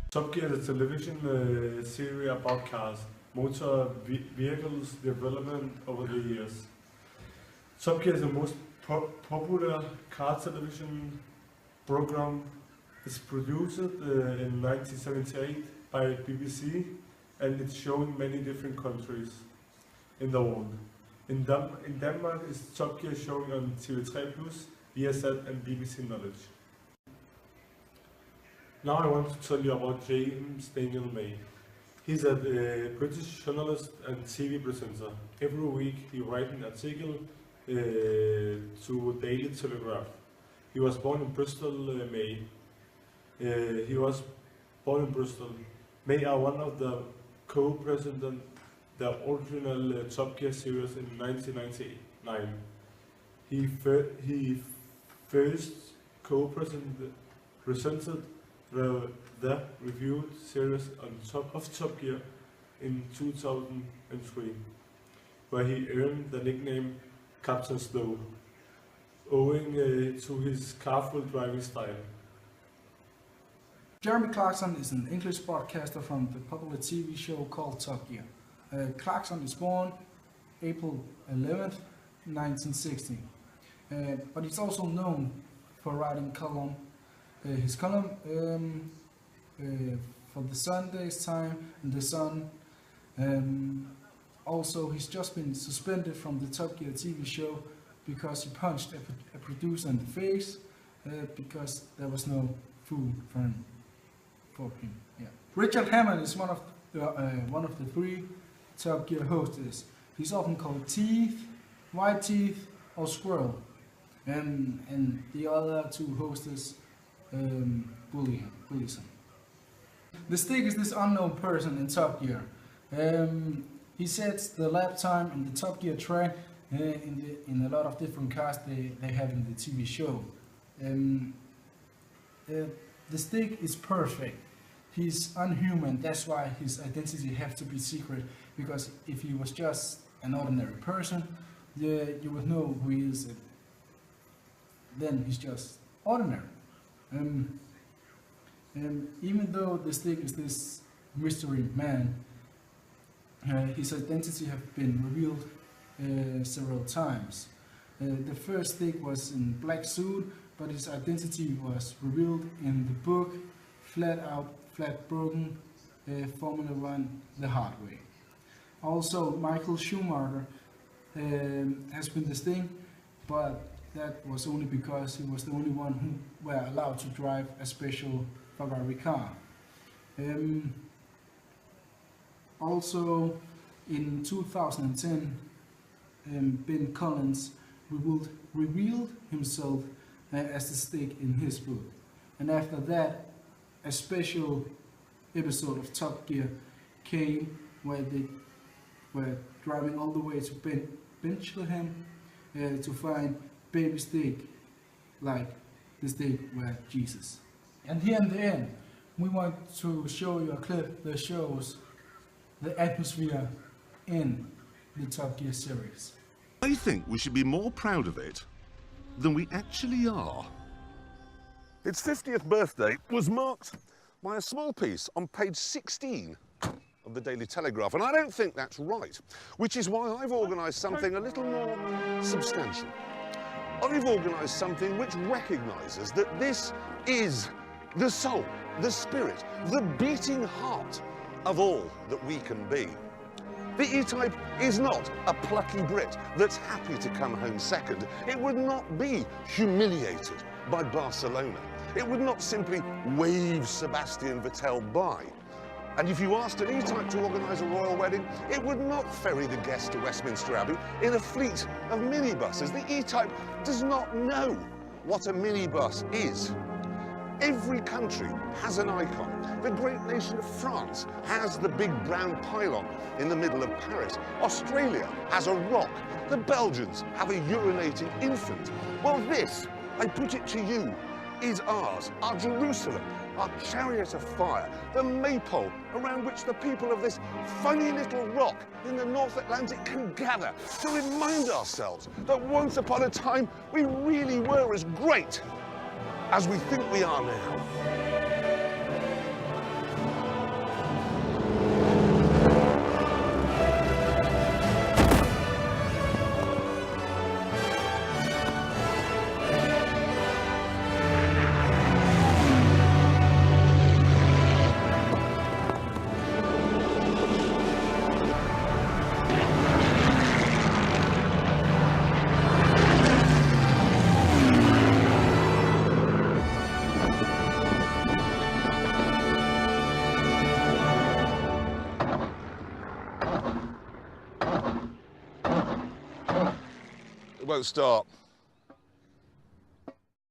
Top Gear is a television series about cars, motor vehicles development over the years. Top Gear is the most popular car television program. It's produced in 1978 by BBC, and it's shown in many different countries in the world. In Denmark, it's Top Gear shown on TV3+, Viasat and BBC Knowledge. Now I want to tell you about James Daniel May. He's a British journalist and TV presenter. Every week he writes an article to Daily Telegraph. He was born in Bristol, May. He was born in Bristol. May are one of the co-president the original Top Gear series in 1999. He first co-presented the reviewed series on Top Gear in 2003, where he earned the nickname Captain Slow, owing to his careful driving style. Jeremy Clarkson is an English broadcaster from the popular TV show called Top Gear. Clarkson is born April 11th, 1960, but he's also known for writing his column for the Sunday's Time and the Sun. Also, he's just been suspended from the Top Gear TV show because he punched a producer in the face because there was no food for him. Yeah. Richard Hammond is one of the three Top Gear hosts. He's often called Teeth, White Teeth, or Squirrel, and the other two hosts bully him. The Stick is this unknown person in Top Gear. He sets the lap time in the Top Gear track in a lot of different cars they have in the TV show. The Stick is perfect. He's unhuman, that's why his identity has to be secret, because if he was just an ordinary person, you would know who he is. Then he's just ordinary. Even though the Stick is this mystery man, his identity has been revealed several times. The first Stick was in black suit, but his identity was revealed in the book Flat Out, Flat Broken, Formula One the Hard Way. Also, Michael Schumacher has been the Stick, but that was only because he was the only one who were allowed to drive a special Ferrari car. Also, in 2010, Ben Collins revealed himself as the Stick in his book, and after that, a special episode of Top Gear came where they were driving all the way to Bethlehem to find baby Stick, like the Stick were Jesus. And here in the end, we want to show you a clip that shows the atmosphere in the Top Gear series. I think we should be more proud of it than we actually are. Its 50th birthday was marked by a small piece on page 16 of the Daily Telegraph, and I don't think that's right, which is why I've organised something a little more substantial. I've organised something which recognises that this is the soul, the spirit, the beating heart of all that we can be. The E-Type is not a plucky Brit that's happy to come home second. It would not be humiliated by Barcelona. It would not simply wave Sebastian Vettel by. And if you asked an E-Type to organise a royal wedding, it would not ferry the guests to Westminster Abbey in a fleet of minibuses. The E-Type does not know what a minibus is. Every country has an icon. The great nation of France has the big brown pylon in the middle of Paris. Australia has a rock. The Belgians have a urinating infant. Well, this, I put it to you, is ours, our Jerusalem, our chariot of fire, the maypole around which the people of this funny little rock in the North Atlantic can gather to remind ourselves that once upon a time we really were as great as we think we are now. slow start.